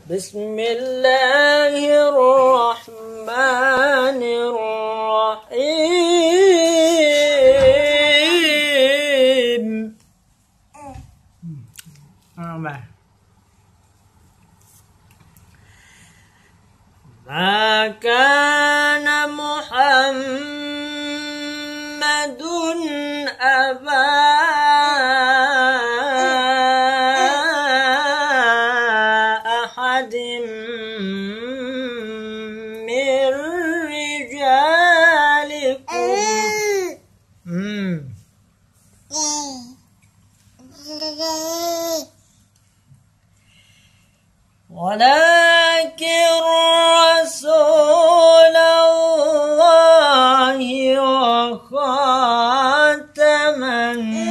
بسم الله الرحمن الرحيم. ما كان محمد أبا أحد من رجالكم ولكن رسول الله وخاتم النبيين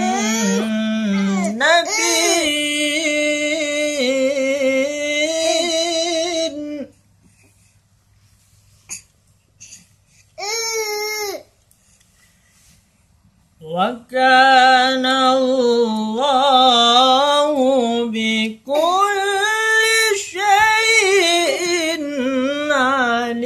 وكان الله بكل شيء عليما.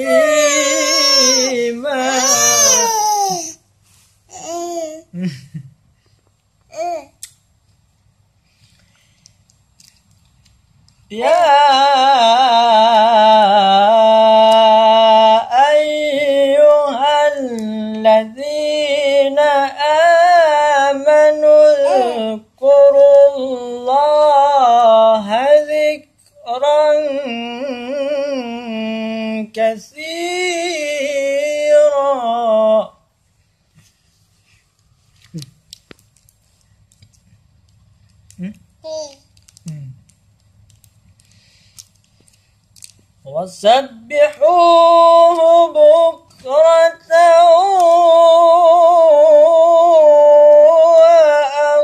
يا أيها الذين آمنوا اذكروا الله ذكرا كثيرا وسبحوه بكرة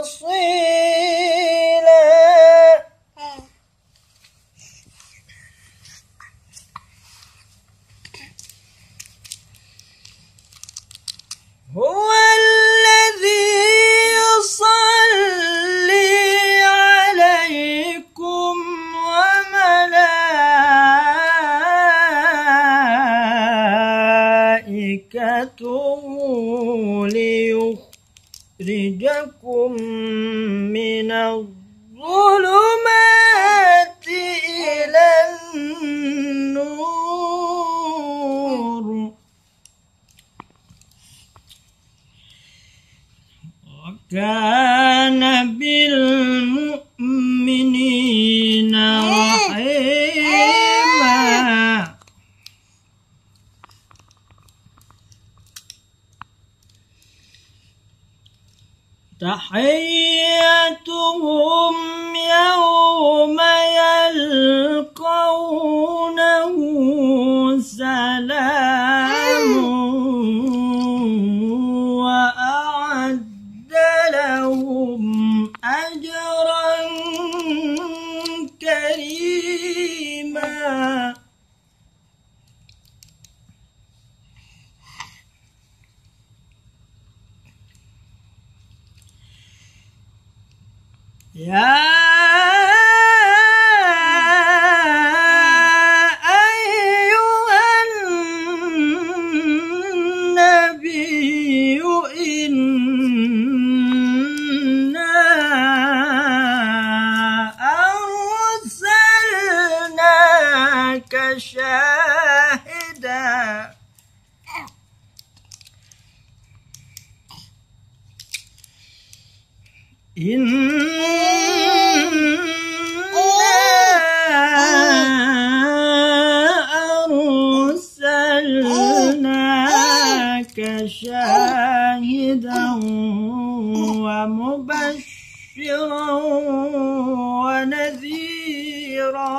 وأصيلا. هو الذي يصلي عليكم وملائكته ليخرجكم من الظلمات إلى النور وكان بالمؤمنين رحيما. تحيتهم يوم يلقونه سلام وأعد لهم أجرا كريما. يا أيها النبي إنا أرسلناك شاهدا أرسلناك شاهدا ومبشرا ونذيرا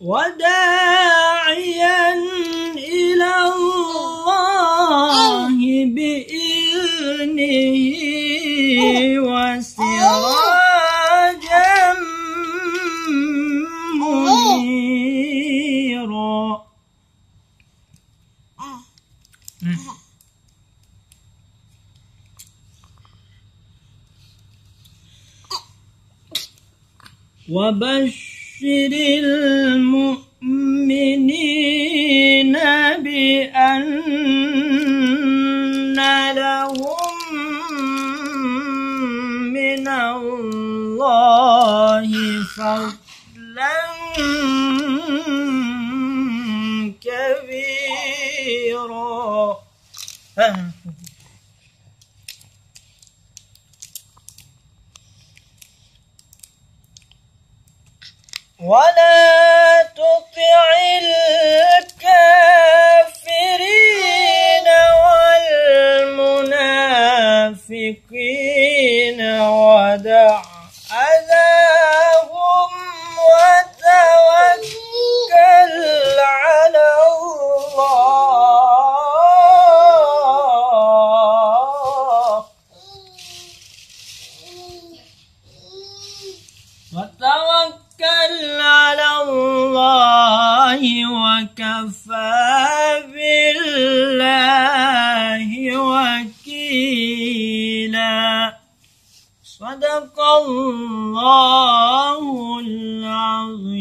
وداعيا إلى الله بإذنه وسراجا منيرا. وبشر المؤمنين بأن لهم من الله فضلا كبيرا. ولا تطع الكافرين والمنافقين ودع أذاهم وتوكل على الله وكفى بالله وكيلا. صدق الله العظيم.